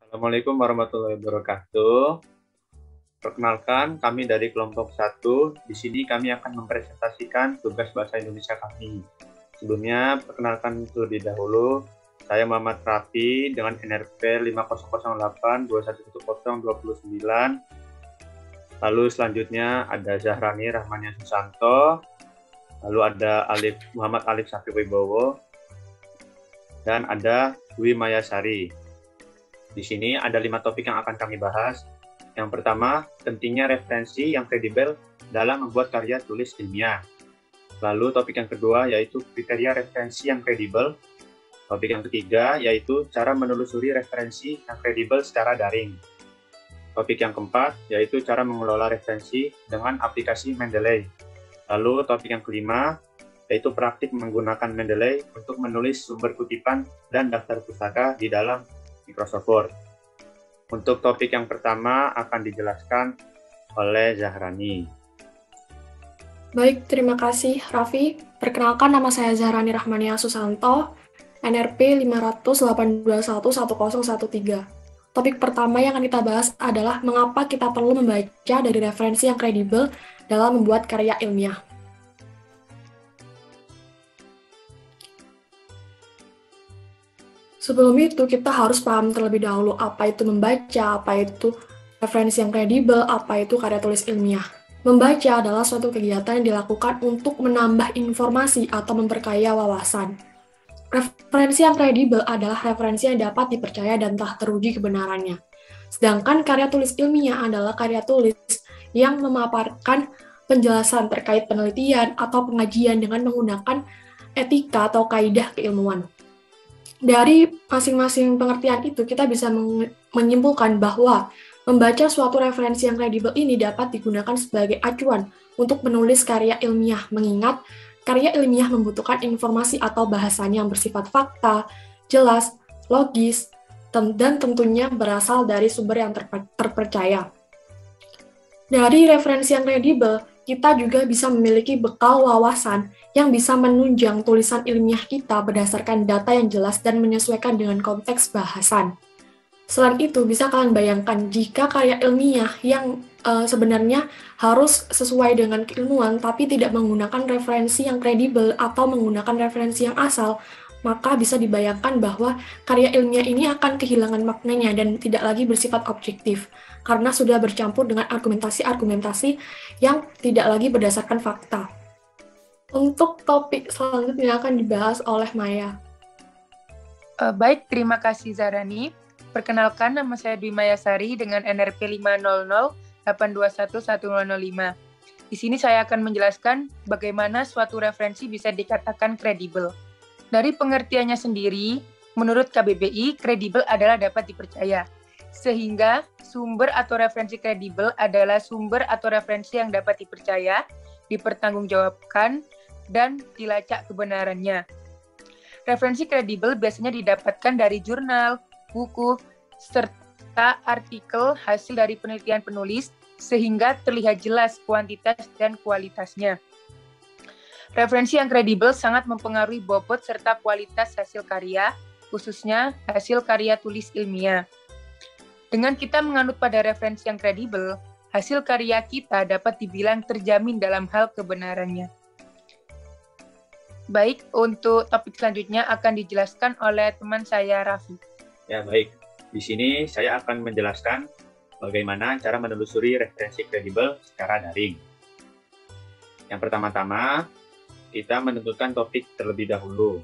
Assalamualaikum warahmatullahi wabarakatuh. Perkenalkan, kami dari kelompok 1. Di sini kami akan mempresentasikan tugas bahasa Indonesia kami. Sebelumnya, perkenalkan terlebih dahulu, saya Muhammad Rafi dengan NRP 5008211029. Lalu selanjutnya ada Zahrani Rahmania Susanto, lalu ada Muhammad Alif Safi Wibowo, dan ada Dwi Mayasari. Di sini ada 5 topik yang akan kami bahas. Yang pertama, pentingnya referensi yang kredibel dalam membuat karya tulis ilmiah. Lalu topik yang kedua yaitu kriteria referensi yang kredibel. Topik yang ketiga yaitu cara menelusuri referensi yang kredibel secara daring. Topik yang keempat yaitu cara mengelola referensi dengan aplikasi Mendeley. Lalu topik yang kelima yaitu praktik menggunakan Mendeley untuk menulis sumber kutipan dan daftar pustaka di dalam Microsoft Word. Untuk topik yang pertama akan dijelaskan oleh Zahrani. Baik, terima kasih Raffi. Perkenalkan, nama saya Zahrani Rahmania Susanto, NRP 508211013. Topik pertama yang akan kita bahas adalah mengapa kita perlu membaca dari referensi yang kredibel dalam membuat karya ilmiah. Sebelum itu, kita harus paham terlebih dahulu apa itu membaca, apa itu referensi yang kredibel, apa itu karya tulis ilmiah. Membaca adalah suatu kegiatan yang dilakukan untuk menambah informasi atau memperkaya wawasan. Referensi yang kredibel adalah referensi yang dapat dipercaya dan telah teruji kebenarannya. Sedangkan karya tulis ilmiah adalah karya tulis yang memaparkan penjelasan terkait penelitian atau pengajian dengan menggunakan etika atau kaidah keilmuan. Dari masing-masing pengertian itu, kita bisa menyimpulkan bahwa membaca suatu referensi yang kredibel ini dapat digunakan sebagai acuan untuk menulis karya ilmiah, mengingat karya ilmiah membutuhkan informasi atau bahasan yang bersifat fakta, jelas, logis, dan tentunya berasal dari sumber yang terpercaya. Dari referensi yang kredibel, kita juga bisa memiliki bekal wawasan yang bisa menunjang tulisan ilmiah kita berdasarkan data yang jelas dan menyesuaikan dengan konteks bahasan. Selain itu, bisa kalian bayangkan jika karya ilmiah yang sebenarnya harus sesuai dengan keilmuan tapi tidak menggunakan referensi yang kredibel atau menggunakan referensi yang asal, maka bisa dibayangkan bahwa karya ilmiah ini akan kehilangan maknanya dan tidak lagi bersifat objektif, karena sudah bercampur dengan argumentasi-argumentasi yang tidak lagi berdasarkan fakta. Untuk topik selanjutnya akan dibahas oleh Maya. Baik, terima kasih Zarani. Perkenalkan, nama saya Dwi Mayasari dengan NRP 500821105. Di sini saya akan menjelaskan bagaimana suatu referensi bisa dikatakan kredibel. Dari pengertiannya sendiri, menurut KBBI, kredibel adalah dapat dipercaya. Sehingga sumber atau referensi kredibel adalah sumber atau referensi yang dapat dipercaya, dipertanggungjawabkan, dan dilacak kebenarannya. Referensi kredibel biasanya didapatkan dari jurnal, buku, serta artikel hasil dari penelitian penulis, sehingga terlihat jelas kuantitas dan kualitasnya. Referensi yang kredibel sangat mempengaruhi bobot serta kualitas hasil karya, khususnya hasil karya tulis ilmiah. Dengan kita menganut pada referensi yang kredibel, hasil karya kita dapat dibilang terjamin dalam hal kebenarannya. Baik, untuk topik selanjutnya akan dijelaskan oleh teman saya, Raffi. Ya, baik. Di sini saya akan menjelaskan bagaimana cara menelusuri referensi kredibel secara daring. Yang pertama-tama, kita menentukan topik terlebih dahulu.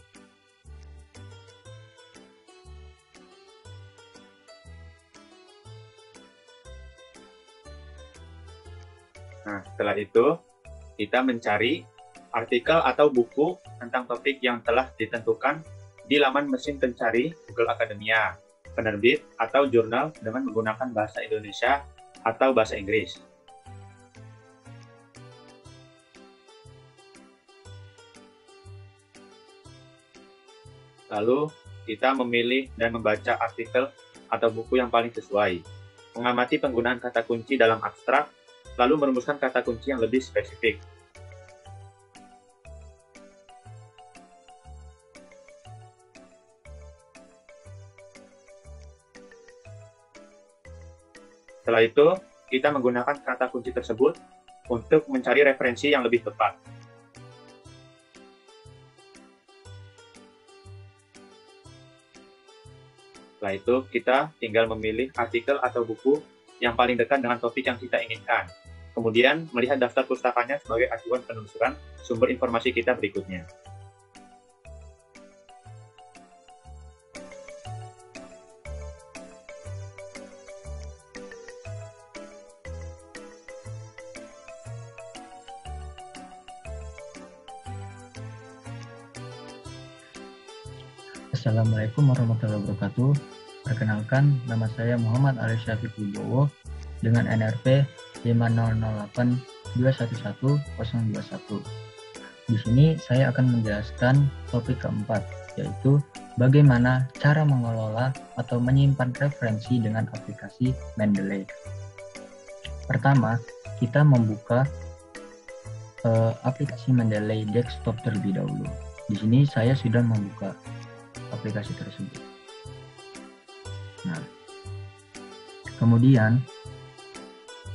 Nah, setelah itu, kita mencari artikel atau buku tentang topik yang telah ditentukan di laman mesin pencari Google Academia, penerbit, atau jurnal dengan menggunakan bahasa Indonesia atau bahasa Inggris. Lalu, kita memilih dan membaca artikel atau buku yang paling sesuai, mengamati penggunaan kata kunci dalam abstrak, lalu merumuskan kata kunci yang lebih spesifik. Setelah itu, kita menggunakan kata kunci tersebut untuk mencari referensi yang lebih tepat. Setelah itu, kita tinggal memilih artikel atau buku yang paling dekat dengan topik yang kita inginkan. Kemudian, melihat daftar pustakanya sebagai acuan penelusuran sumber informasi kita berikutnya. Assalamualaikum warahmatullahi wabarakatuh. Perkenalkan, nama saya Muhammad Ali Syafiq Wibowo dengan NRP 508211021. Di sini saya akan menjelaskan topik keempat, yaitu bagaimana cara mengelola atau menyimpan referensi dengan aplikasi Mendeley. Pertama, kita membuka aplikasi Mendeley desktop terlebih dahulu. Di sini saya sudah membuka aplikasi tersebut. Nah, kemudian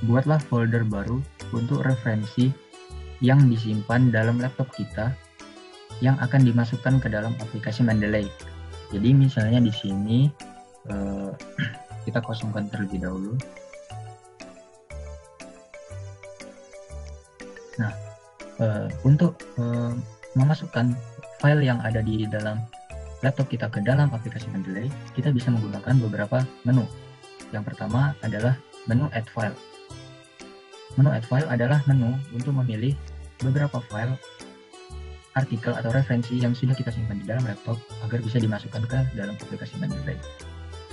buatlah folder baru untuk referensi yang disimpan dalam laptop kita yang akan dimasukkan ke dalam aplikasi Mendeley. Jadi misalnya di sini kita kosongkan terlebih dahulu. Nah, untuk memasukkan file yang ada di dalam laptop kita ke dalam aplikasi Mendeley, kita bisa menggunakan beberapa menu. Yang pertama adalah menu Add File. Menu Add File adalah menu untuk memilih beberapa file, artikel atau referensi yang sudah kita simpan di dalam laptop agar bisa dimasukkan ke dalam aplikasi Mendeley.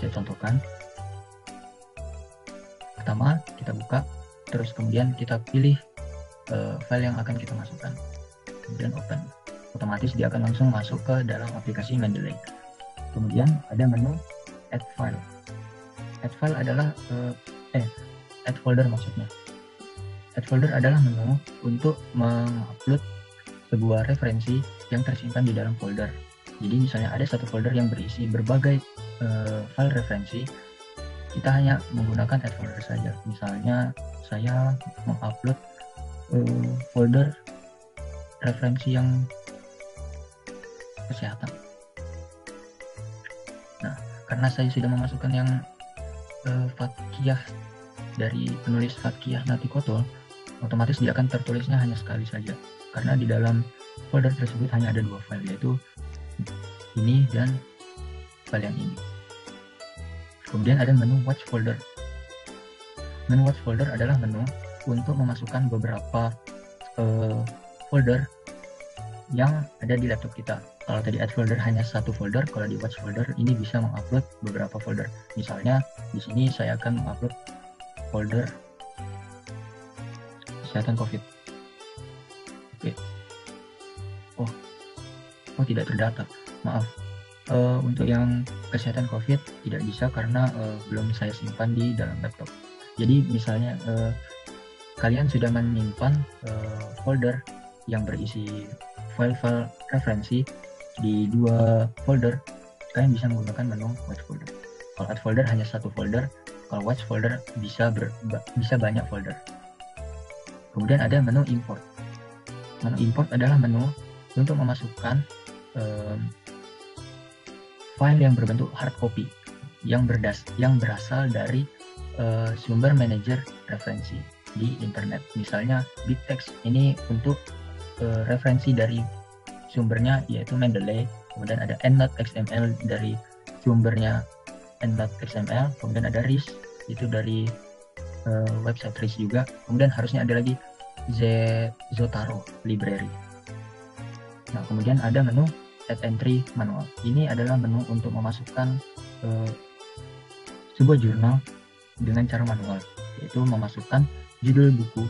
Saya contohkan. Pertama, kita buka, terus kemudian kita pilih file yang akan kita masukkan. Kemudian open. Otomatis dia akan langsung masuk ke dalam aplikasi Mendeley. Kemudian ada menu Add File. Add File adalah Add Folder maksudnya. Add Folder adalah menu untuk mengupload sebuah referensi yang tersimpan di dalam folder. Jadi misalnya ada satu folder yang berisi berbagai file referensi, kita hanya menggunakan Add Folder saja. Misalnya saya mengupload folder referensi yang kesehatan. Nah, karena saya sudah memasukkan yang Fatkiyah dari penulis Fatkiyah Natikotol, otomatis dia akan tertulisnya hanya sekali saja. Karena di dalam folder tersebut hanya ada dua file, yaitu ini dan file yang ini. Kemudian ada menu Watch Folder. Menu Watch Folder adalah menu untuk memasukkan beberapa folder yang ada di laptop kita. Kalau tadi Add Folder hanya satu folder, kalau di Watch Folder ini bisa mengupload beberapa folder. Misalnya di sini saya akan mengupload folder kesehatan COVID. Oke. Oh tidak terdata. Maaf. Untuk yang kesehatan COVID tidak bisa karena belum saya simpan di dalam laptop. Jadi misalnya kalian sudah menyimpan folder yang berisi file-file referensi di dua folder, kalian bisa menggunakan menu Watch Folder. Kalau Add Folder hanya satu folder, kalau Watch Folder bisa banyak folder. Kemudian ada menu Import. Menu Import adalah menu untuk memasukkan file yang berbentuk hard copy yang berasal dari sumber manajer referensi di internet. Misalnya BibTeX ini untuk referensi dari sumbernya yaitu Mendeley, kemudian ada End.xml dari sumbernya End.xml, kemudian ada RIS itu dari website RIS juga, kemudian harusnya ada lagi Zotero library. Nah, kemudian ada menu Add Entry Manual. Ini adalah menu untuk memasukkan sebuah jurnal dengan cara manual, yaitu memasukkan judul buku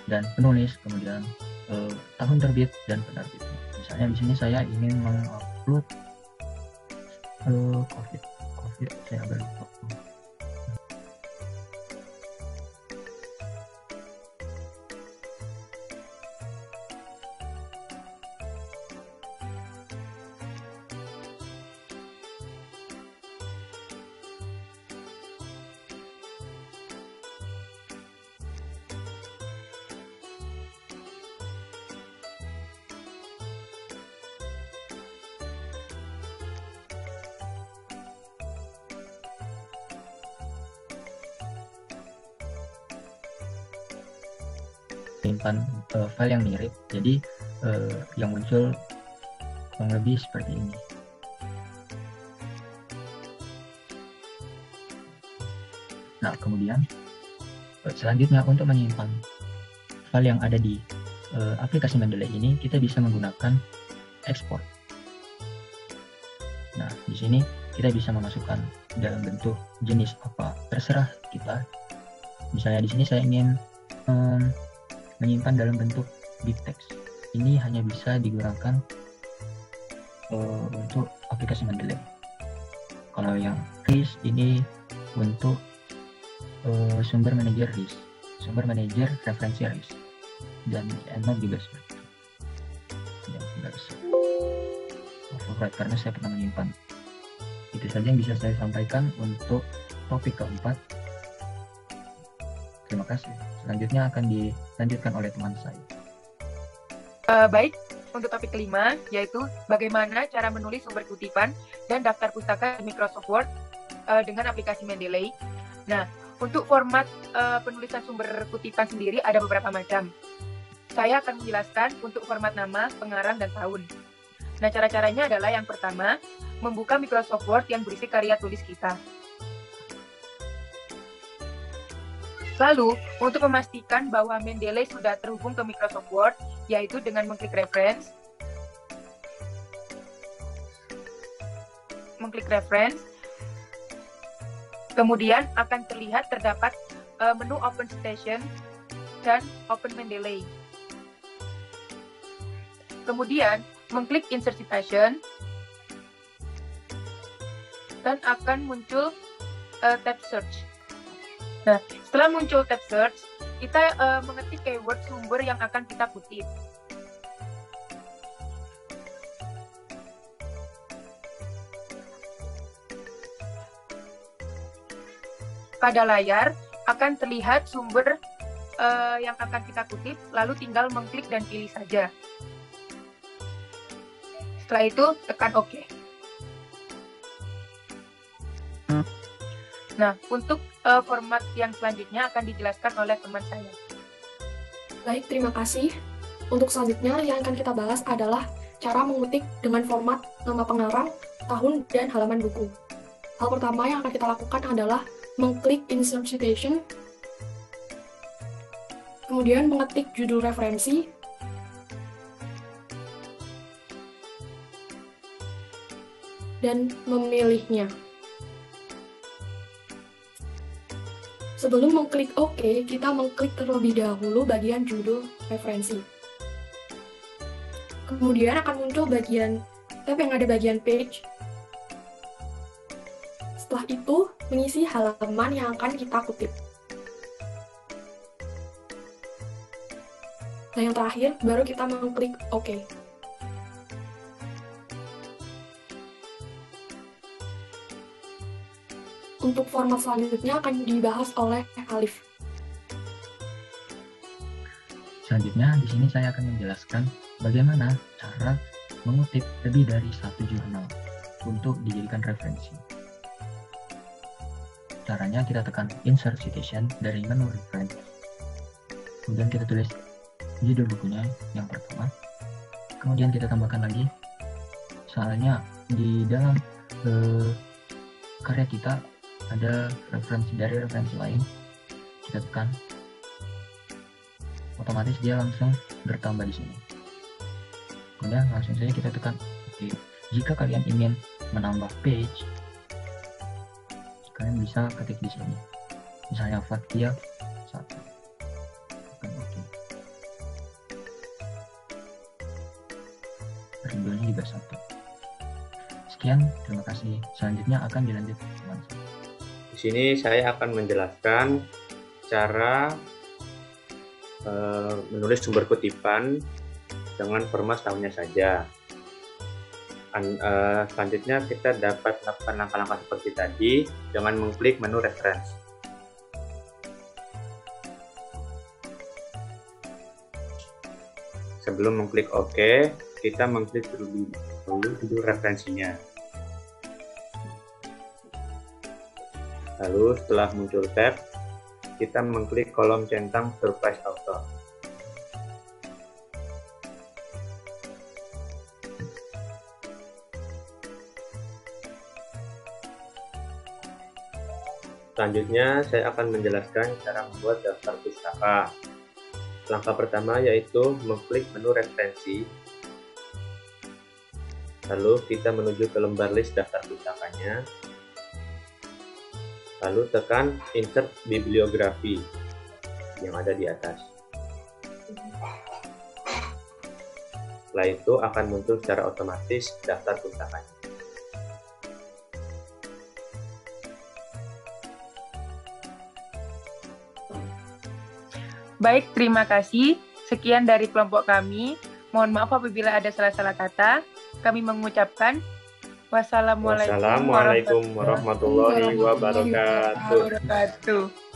dan penulis, kemudian tahun terbit dan penerbit. Misalnya di sini saya ingin mengupload COVID, saya agak lupa. menyimpan file yang mirip, jadi yang muncul kurang lebih seperti ini. Nah, kemudian selanjutnya untuk menyimpan file yang ada di aplikasi Mendeley ini, kita bisa menggunakan export. Nah, di sini kita bisa memasukkan dalam bentuk jenis apa terserah kita. Misalnya di sini saya ingin menyimpan dalam bentuk bit text. Ini hanya bisa digunakan untuk aplikasi Mendeley. Kalau yang RIS ini untuk sumber manajer RIS, sumber manajer referensi RIS, dan EndNote juga seperti itu. Ya, nggak bisa override karena saya pernah menyimpan. Itu saja yang bisa saya sampaikan untuk topik keempat. Terima kasih. Selanjutnya akan dilanjutkan oleh teman saya. Baik, untuk topik kelima, yaitu bagaimana cara menulis sumber kutipan dan daftar pustaka di Microsoft Word dengan aplikasi Mendeley. Nah, untuk format penulisan sumber kutipan sendiri ada beberapa macam. Saya akan menjelaskan untuk format nama, pengarang, dan tahun. Nah, cara-caranya adalah yang pertama, membuka Microsoft Word yang berisi karya tulis kita. Lalu, untuk memastikan bahwa Mendeley sudah terhubung ke Microsoft Word, yaitu dengan mengklik reference, kemudian akan terlihat terdapat menu Open Station dan Open Mendeley. Kemudian, mengklik Insert Citation, dan akan muncul tab Search. Nah, setelah muncul tab Search, kita mengetik keyword sumber yang akan kita kutip. Pada layar akan terlihat sumber yang akan kita kutip, lalu tinggal mengklik dan pilih saja. Setelah itu, tekan OK. Nah, untuk format yang selanjutnya akan dijelaskan oleh teman saya. Baik, terima kasih. Untuk selanjutnya yang akan kita bahas adalah cara mengetik dengan format nama pengarang, tahun, dan halaman buku. Hal pertama yang akan kita lakukan adalah mengklik Insert Citation, kemudian mengetik judul referensi, dan memilihnya. Sebelum mengklik OK, kita mengklik terlebih dahulu bagian judul referensi. Kemudian akan muncul bagian tab yang ada bagian page. Setelah itu, mengisi halaman yang akan kita kutip. Nah, yang terakhir, baru kita mengklik OK. Untuk format selanjutnya akan dibahas oleh Alif. Selanjutnya, di sini saya akan menjelaskan bagaimana cara mengutip lebih dari satu jurnal untuk dijadikan referensi. Caranya kita tekan Insert Citation dari menu Reference. Kemudian kita tulis judul bukunya yang pertama. Kemudian kita tambahkan lagi, soalnya di dalam karya kita ada referensi dari referensi lain. Kita tekan, otomatis dia langsung bertambah di sini. Kemudian langsung saja kita tekan OK. Jika kalian ingin menambah page, kalian bisa ketik di sini. Misalnya Fathia 1. Tekan OK. Rindunya juga 1. Sekian, terima kasih. Selanjutnya akan dilanjutkan teman saya. Di sini saya akan menjelaskan cara menulis sumber kutipan dengan format tahunnya saja. Selanjutnya kita dapat melakukan langkah-langkah seperti tadi dengan mengklik menu reference. Sebelum mengklik OK, kita mengklik terlebih dahulu judul referensinya. Lalu setelah muncul tab, kita mengklik kolom centang Surprise Author. Selanjutnya, saya akan menjelaskan cara membuat daftar pustaka. Langkah pertama yaitu mengklik menu referensi. Lalu kita menuju ke lembar list daftar pustakanya. Lalu tekan insert bibliografi yang ada di atas. Setelah itu akan muncul secara otomatis daftar pustakanya. Baik, terima kasih. Sekian dari kelompok kami. Mohon maaf apabila ada salah-salah kata. Kami mengucapkan wassalamualaikum Wassalamualaikum warahmatullahi wabarakatuh.